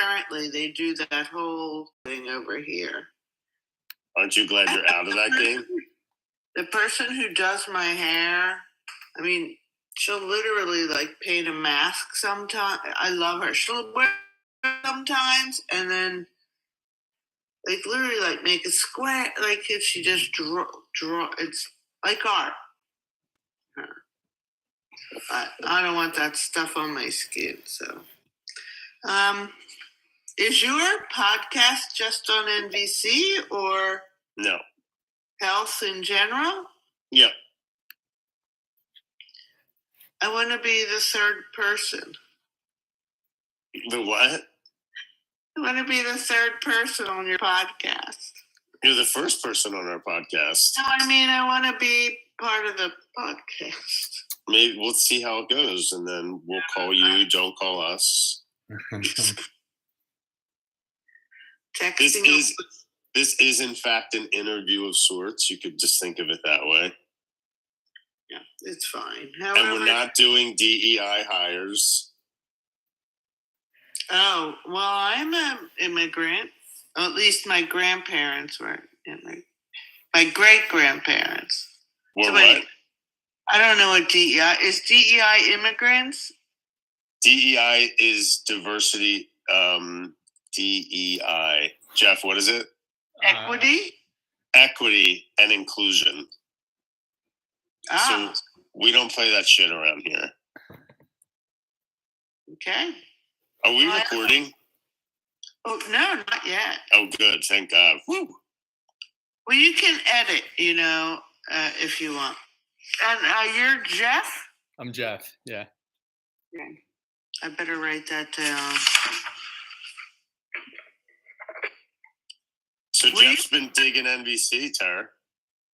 currently, they do that whole thing over here. Aren't you glad you're out of that game? The person who does my hair, I mean, she'll literally like paint a mask sometimes. I love her. She'll wear it sometimes and then like literally like make a square, like if she just draw, it's like art. I don't want that stuff on my skin, so. Is your podcast just on NVC or No? health in general? Yep. I want to be the third person. The what? I want to be the third person on your podcast. You're the first person on our podcast. No, I mean, I want to be part of the podcast. Maybe we'll see how it goes, and then we'll call you. Don't call us. This is in fact an interview of sorts. You could just think of it that way. Yeah, it's fine. However, and we're not doing DEI hires. Oh, well, I'm an immigrant. Or at least my grandparents were immigrants. My great-grandparents. What? I don't know what DEI is. DEI immigrants? DEI is diversity. DEI. Jeff, what is it? Equity? Equity and inclusion. Ah. So we don't play that shit around here. Okay. Are we recording? Oh, no, not yet. Oh, good. Thank God. Woo. Well, you can edit, if you want. And you're Jeff? I'm Jeff, yeah. Okay. I better write that down. So Jeff's been digging NVC, Terrie.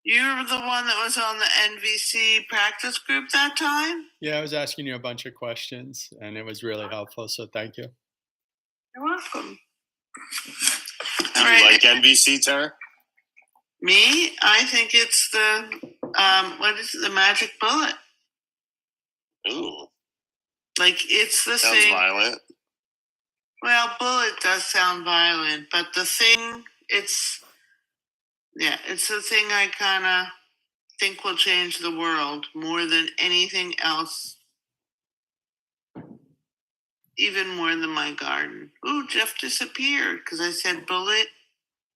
You're the one that was on the NVC practice group that time? Yeah, I was asking you a bunch of questions, and it was really helpful, so thank you. You're welcome. Do you like NVC, Terrie? Me? I think it's what is it, the magic bullet. Ooh. Like, it's the Sounds thing. violent. Well, bullet does sound violent, but the thing, it's the thing I kind of think will change the world more than anything else. Even more than my garden. Ooh, Jeff disappeared because I said bullet.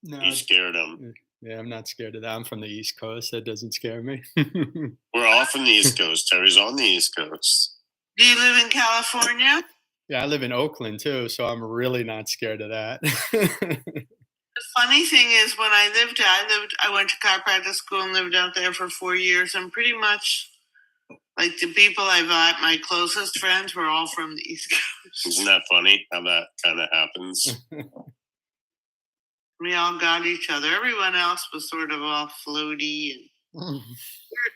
No, You scared him. Yeah, I'm not scared of that. I'm from the East Coast. That doesn't scare me. We're all from the East Coast. Terrie's on the East Coast. Do you live in California? Yeah, I live in Oakland too, so I'm really not scared of that. The funny thing is, when I went to chiropractic school and lived out there for 4 years, and pretty much, like, the people my closest friends were all from the East Coast. Isn't that funny how that kind of happens? We all got each other. Everyone else was sort of all floaty. And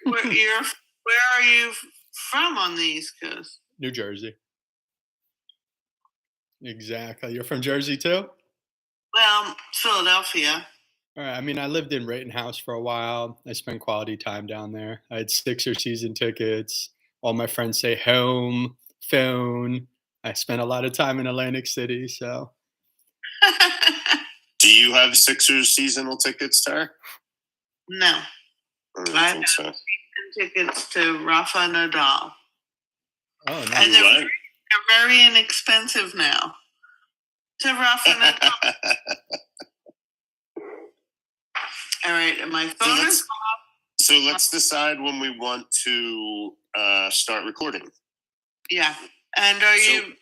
where are you from on the East Coast? New Jersey. Exactly. You're from Jersey too? Well, Philadelphia. All right. I mean, I lived in Rittenhouse for a while. I spent quality time down there. I had Sixer season tickets. All my friends say home, phone. I spent a lot of time in Atlantic City, so. Do you have Sixers seasonal tickets, Terrie? No. I think so. Tickets to Rafa Nadal. Oh, no. And they're very inexpensive now. To Rafa Nadal. All right, and my phone is off. So let's decide when we want to start recording. Yeah. And are you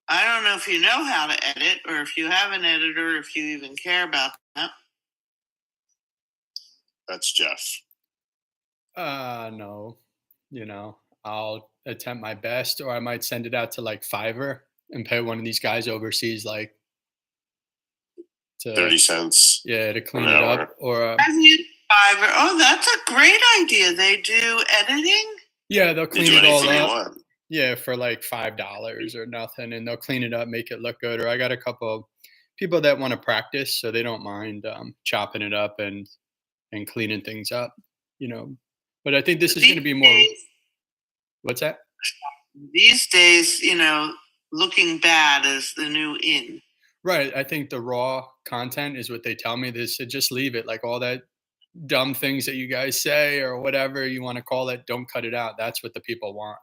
I don't know if you know how to edit or if you have an editor, if you even care about that. That's Jeff. No. I'll attempt my best, or I might send it out to like Fiverr and pay one of these guys overseas like 30 cents. Yeah, to clean it up. Or Fiverr. Oh, that's a great idea. They do editing? Yeah, they'll clean it all up. Want. Yeah, for like $5 or nothing, and they'll clean it up, make it look good. Or I got a couple people that want to practice, so they don't mind chopping it up and cleaning things up, But I think this is going to be more. What's that? These days, looking bad is the new in. Right. I think the raw content is what they tell me. They said just leave it. Like all that dumb things that you guys say or whatever you want to call it, don't cut it out. That's what the people want.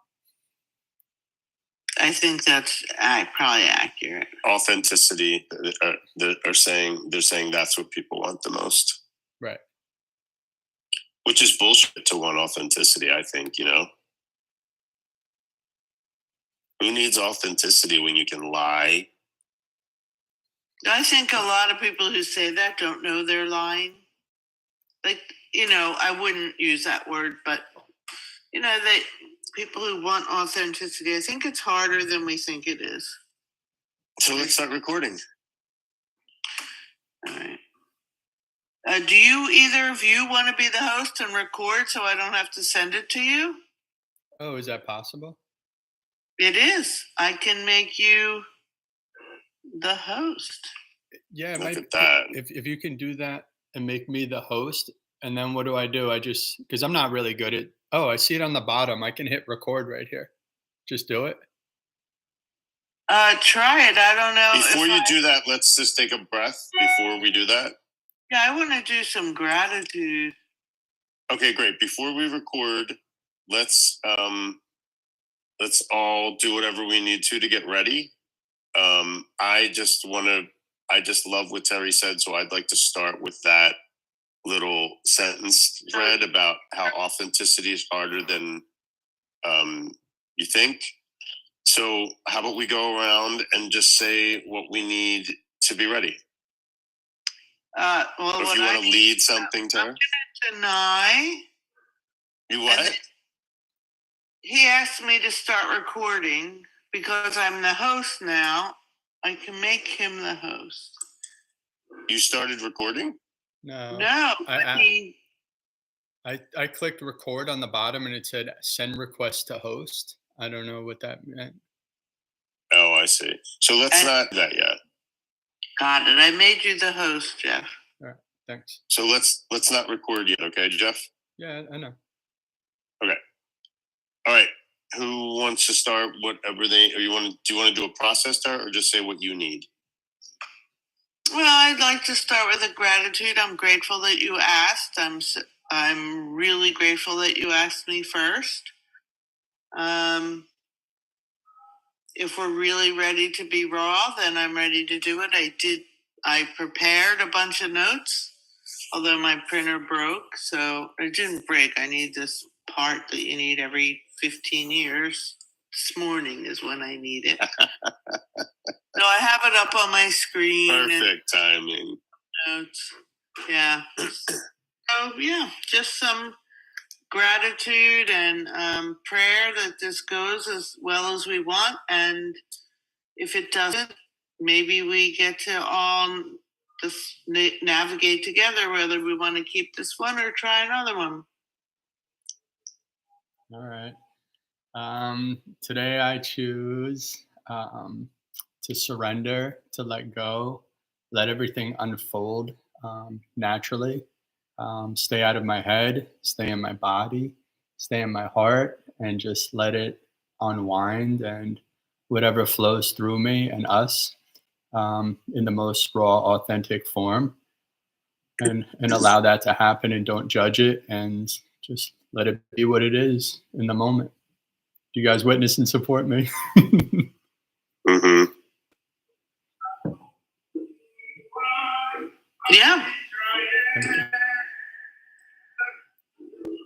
I think that's probably accurate. Authenticity. They're saying that's what people want the most. Right. Which is bullshit to want authenticity, I think, Who needs authenticity when you can lie? I think a lot of people who say that don't know they're lying. Like, I wouldn't use that word, but, that people who want authenticity, I think it's harder than we think it is. So let's start recording. All right. Do either of you want to be the host and record so I don't have to send it to you? Oh, is that possible? It is. I can make you the host. Yeah, Look at that. If you can do that and make me the host, and then what do? I just because I'm not really good at. Oh, I see it on the bottom. I can hit record right here. Just do it. Try it. I don't know. Before you do that, let's just take a breath before we do that. Yeah, I want to do some gratitude. Okay, great. Before we record, let's all do whatever we need to get ready. I just love what Terrie said, so I'd like to start with that little sentence thread about how authenticity is harder than you think. So how about we go around and just say what we need to be ready? Well, or if you want to lead something, Terrie? Deny. You what? He asked me to start recording because I'm the host now. I can make him the host. You started recording? No. I clicked record on the bottom and it said send request to host. I don't know what that meant. Oh, I see. So let's not do that yet. Got it. I made you the host, Jeff. All right. Thanks. So let's not record yet, okay, Jeff? Yeah, I know. Okay. All right. Who wants to start? Whatever do you want to do a process start or just say what you need? Well, I'd like to start with a gratitude. I'm grateful that you asked. I'm really grateful that you asked me first. If we're really ready to be raw, then I'm ready to do it. I prepared a bunch of notes, although my printer broke, so it didn't break. I need this part that you need every 15 years. This morning is when I need it. So I have it up on my screen. Perfect timing. Notes. Yeah. So yeah, just some gratitude and prayer that this goes as well as we want. And if it doesn't, maybe we get to all just navigate together whether we want to keep this one or try another one. All right. Today I choose to surrender, to let go, let everything unfold naturally. Stay out of my head, stay in my body, stay in my heart, and just let it unwind and whatever flows through me and us in the most raw, authentic form. And allow that to happen and don't judge it and just let it be what it is in the moment. Do you guys witness and support me? Mm-hmm. Yeah.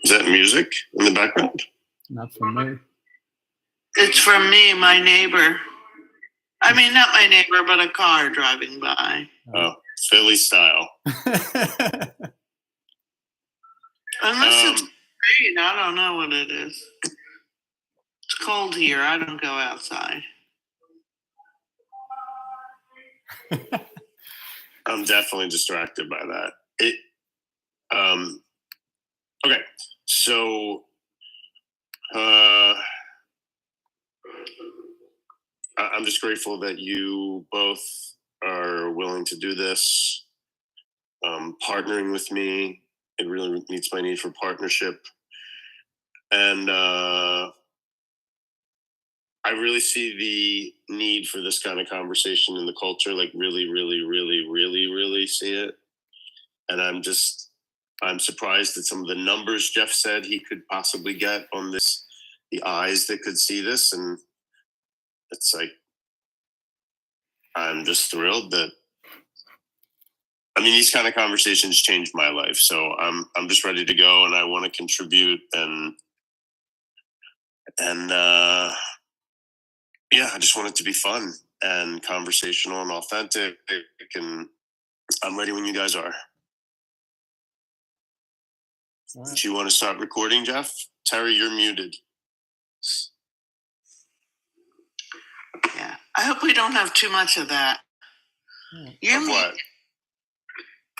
Is that music in the background? Not for me. It's from me, my neighbor. I mean, not my neighbor, but a car driving by. Oh, Philly style. Unless it's rain, I don't know what it is. It's cold here. I don't go outside. I'm definitely distracted by that. Okay, so I'm just grateful that you both are willing to do this, partnering with me. It really meets my need for partnership. And I really see the need for this kind of conversation in the culture, like really, really, really, really, really see it. And I'm surprised at some of the numbers Jeff said he could possibly get on this, the eyes that could see this. And it's like, I'm just thrilled that, I mean, these kind of conversations changed my life. So I'm just ready to go, and I want to contribute, and yeah, I just want it to be fun and conversational and authentic, and I'm ready when you guys are. All right. Do you want to start recording, Jeff? Terrie, you're muted. Yeah. I hope we don't have too much of that. You're Of what?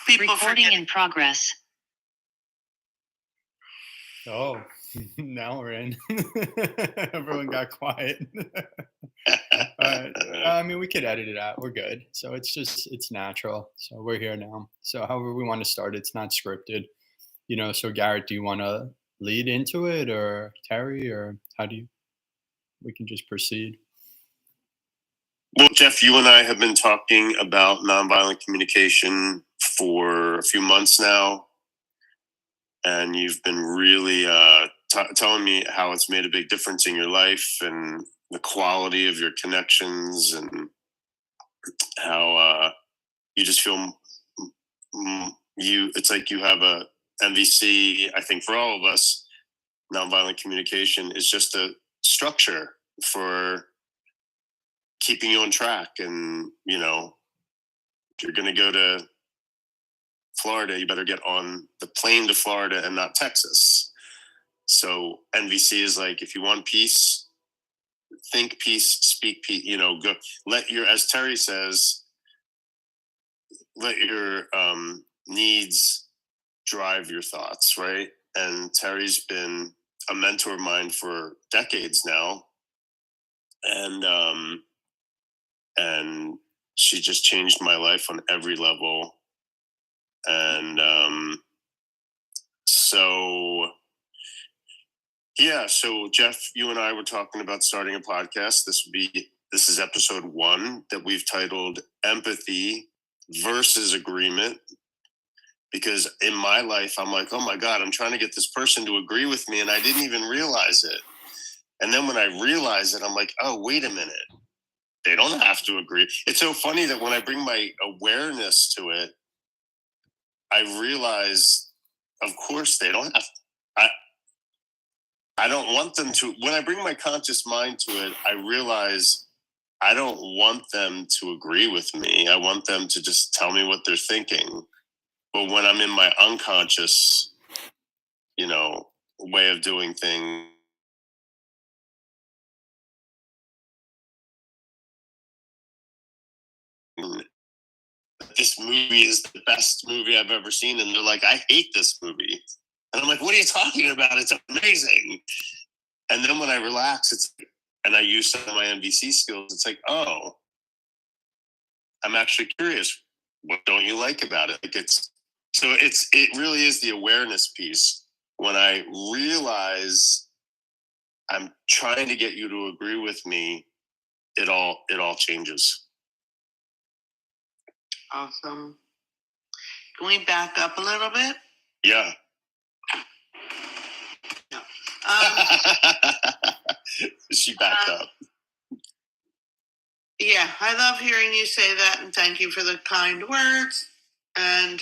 People Recording forget. in progress. Oh, now we're in. Everyone got quiet. I mean, we could edit it out. We're good. So it's natural. So we're here now. So however we want to start, it's not scripted. So Garrett, do you want to lead into it, or Terrie, or we can just proceed? Well, Jeff, you and I have been talking about nonviolent communication for a few months now, and you've been really telling me how it's made a big difference in your life and the quality of your connections, and how you just feel it's like you have a NVC. I think for all of us, nonviolent communication is just a structure for keeping you on track. And if you're going to go to Florida, you better get on the plane to Florida and not Texas. So NVC is like, if you want peace, think peace, speak peace. Go as Terrie says, let your needs drive your thoughts, right? And Terrie's been a mentor of mine for decades now, and she just changed my life on every level. And so Jeff, you and I were talking about starting a podcast. This is episode 1 that we've titled Empathy versus Agreement. Because in my life, I'm like, oh my God, I'm trying to get this person to agree with me, and I didn't even realize it. And then when I realize it, I'm like, oh, wait a minute. They don't have to agree. It's so funny that when I bring my awareness to it, I realize, of course, they don't have. I don't want them to. When I bring my conscious mind to it, I realize I don't want them to agree with me. I want them to just tell me what they're thinking. But when I'm in my unconscious, way of doing things, this movie is the best movie I've ever seen. And they're like, I hate this movie. And I'm like, what are you talking about? It's amazing. And then when I relax, and I use some of my NVC skills, it's like, oh, I'm actually curious. What don't you like about it? It really is the awareness piece. When I realize I'm trying to get you to agree with me, it all changes. Awesome. Can we back up a little bit? Yeah. She backed up. Yeah, I love hearing you say that, and thank you for the kind words and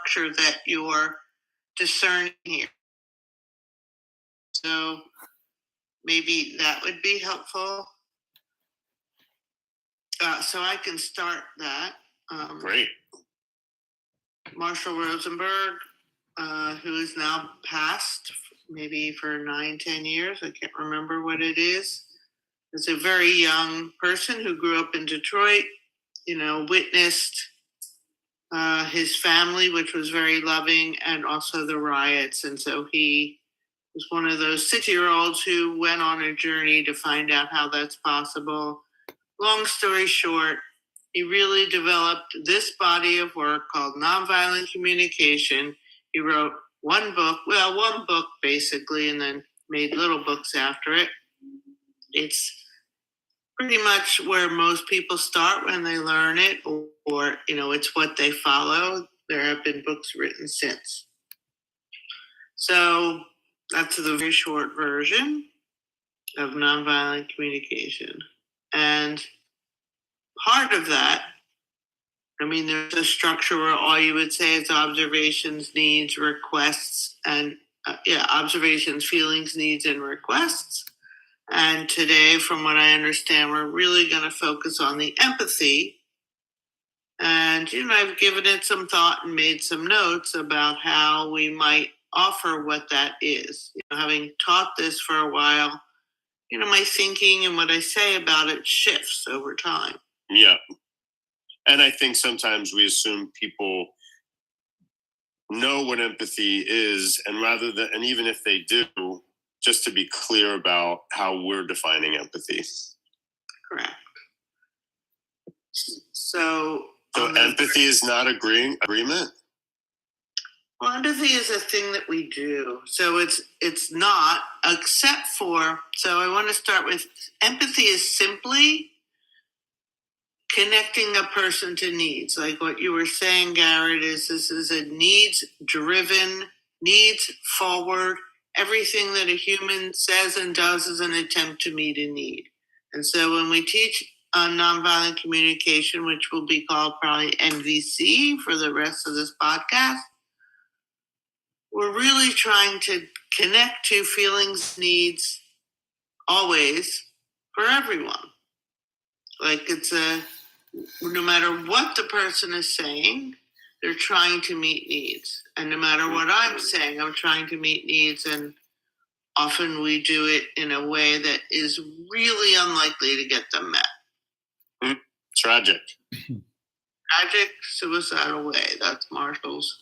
sure that you're discerning here. So maybe that would be helpful. So I can start that. Great. Marshall Rosenberg, who is now passed, maybe for 9-10 years. I can't remember what it is. Is a very young person who grew up in Detroit, witnessed his family, which was very loving, and also the riots. And so he was one of those 6-year-olds who went on a journey to find out how that's possible. Long story short, he really developed this body of work called Nonviolent Communication. He wrote one book basically, and then made little books after it. It's pretty much where most people start when they learn it, or it's what they follow. There have been books written since. So that's the very short version of nonviolent communication. And part of that, there's a structure where all you would say is observations, needs, requests, and observations, feelings, needs, and requests. And today, from what I understand, we're really going to focus on the empathy. And, I've given it some thought and made some notes about how we might offer what that is. Having taught this for a while, my thinking and what I say about it shifts over time. Yeah. And I think sometimes we assume people know what empathy is, and and even if they do, just to be clear about how we're defining empathy. Correct. So empathy is not agreement? Well, empathy is a thing that we do. So it's not, except for, so I want to start with, empathy is simply connecting a person to needs. Like what you were saying, Garrett, this is a needs-driven, needs-forward. Everything that a human says and does is an attempt to meet a need. And so when we teach nonviolent communication, which will be called probably NVC for the rest of this podcast, we're really trying to connect to feelings, needs, always, for everyone. Like no matter what the person is saying, they're trying to meet needs. And no matter what I'm saying, I'm trying to meet needs. And often we do it in a way that is really unlikely to get them met. Tragic. Tragic, suicidal way. That's Marshall's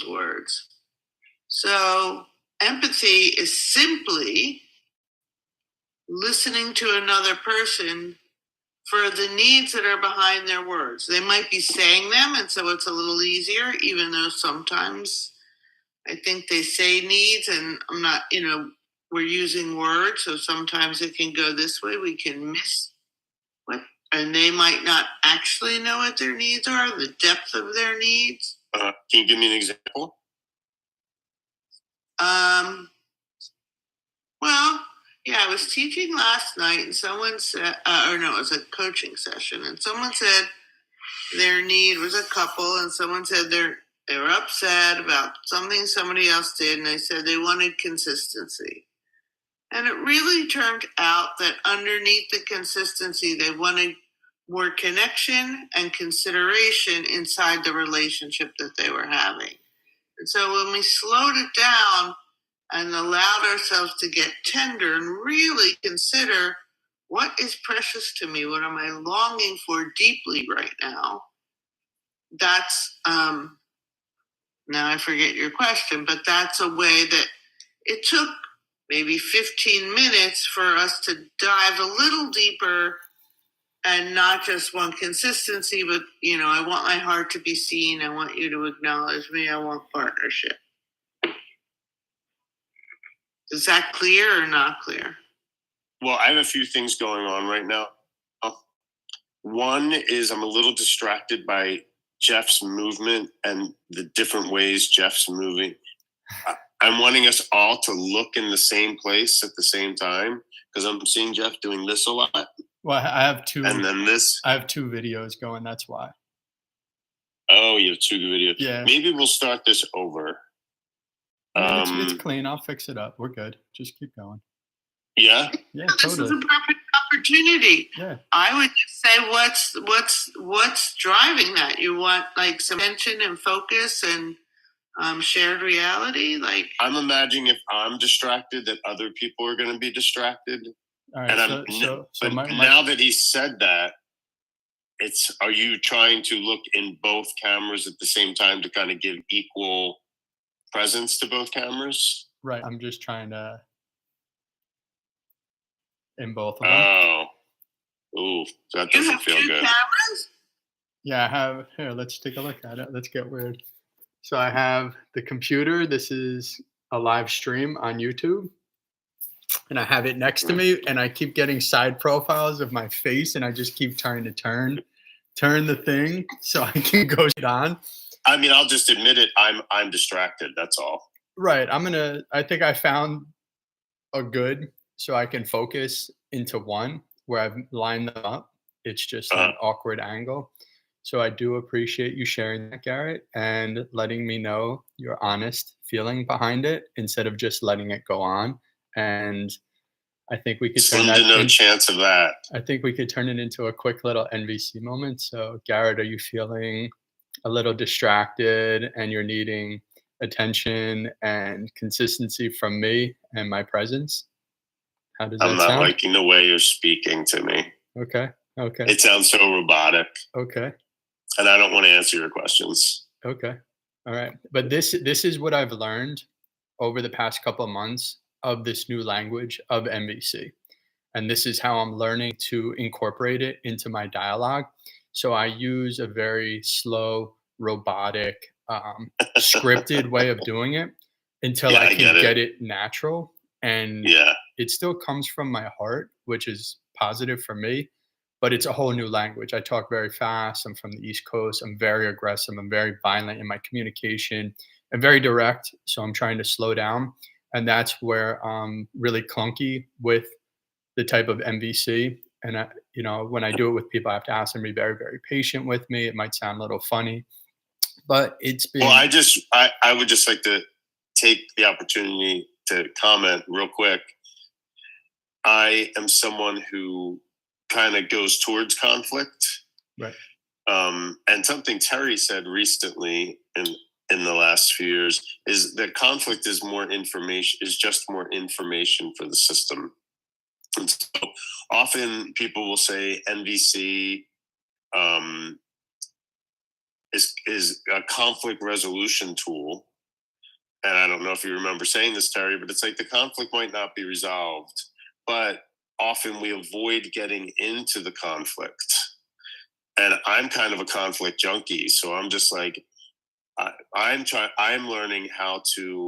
words. So empathy is simply listening to another person for the needs that are behind their words. They might be saying them, and so it's a little easier, even though sometimes I think they say needs, and I'm not, we're using words, so sometimes it can go this way. We can miss what, and they might not actually know what their needs are, the depth of their needs. Can you give me an example? Well, yeah, I was teaching last night, and someone said, it was a coaching session, and someone said their need was a couple, and someone said they were upset about something somebody else did, and they said they wanted consistency. And it really turned out that underneath the consistency, they wanted more connection and consideration inside the relationship that they were having. And so when we slowed it down and allowed ourselves to get tender and really consider, what is precious to me? What am I longing for deeply right now? That's, now I forget your question, but that's a way that it took maybe 15 minutes for us to dive a little deeper and not just want consistency, but, I want my heart to be seen. I want you to acknowledge me. I want partnership. Is that clear or not clear? Well, I have a few things going on right now. One is I'm a little distracted by Jeff's movement and the different ways Jeff's moving. I'm wanting us all to look in the same place at the same time, because I'm seeing Jeff doing this a lot. Well, I have two. And then this. I have two videos going. That's why. Oh, you have two videos. Yeah. Maybe we'll start this over. It's clean. I'll fix it up. We're good. Just keep going. Yeah. Yeah, this totally. is a perfect opportunity. Yeah. I would just say, what's driving that? You want like some attention and focus and shared reality. Like, I'm imagining if I'm distracted, that other people are going to be distracted. All right. And now that he said that, are you trying to look in both cameras at the same time to kind of give equal presence to both cameras? Right. I'm just trying to in both of them. Oh. Ooh, that doesn't feel good. Cameras? Yeah, I have. Here, let's take a look at it. Let's get weird. So I have the computer. This is a live stream on YouTube. and I have it next to me, and I keep getting side profiles of my face, and I just keep trying to turn the thing so I can go on. I mean, I'll just admit it. I'm distracted. That's all. Right. I think I found a good so I can focus into one where I've lined them up. It's just Uh, an awkward angle. So I do appreciate you sharing that, Garrett, and letting me know your honest feeling behind it instead of just letting it go on. And I think we could turn slim to that no in, chance of that. I think we could turn it into a quick little NVC moment. So, Garrett, are you feeling a little distracted and you're needing attention and consistency from me and my presence? How does I'm that not sound? liking the way you're speaking to me. Okay. Okay. It sounds so robotic, Okay. and I don't want to answer your questions. Okay. All right. But this is what I've learned over the past couple of months of this new language of MVC. And this is how I'm learning to incorporate it into my dialogue. So I use a very slow, robotic, scripted way of doing it until Yeah, I I can get it. get it natural. And Yeah. it still comes from my heart, which is positive for me, but it's a whole new language. I talk very fast. I'm from the East Coast. I'm very aggressive. I'm very violent in my communication and very direct. So I'm trying to slow down. And that's where I'm really clunky with the type of MVC. And when I do it with people, I have to ask them to be very, very patient with me. It might sound a little funny, but it's Well, been I would just like to take the opportunity to comment real quick. I am someone who kind of goes towards conflict. right. And something Terry said recently in the last few years is that conflict is just more information for the system. And so often people will say NVC is a conflict resolution tool. And I don't know if you remember saying this, Terry, but it's like the conflict might not be resolved, but often we avoid getting into the conflict. And I'm kind of a conflict junkie, so I'm just like I'm learning how to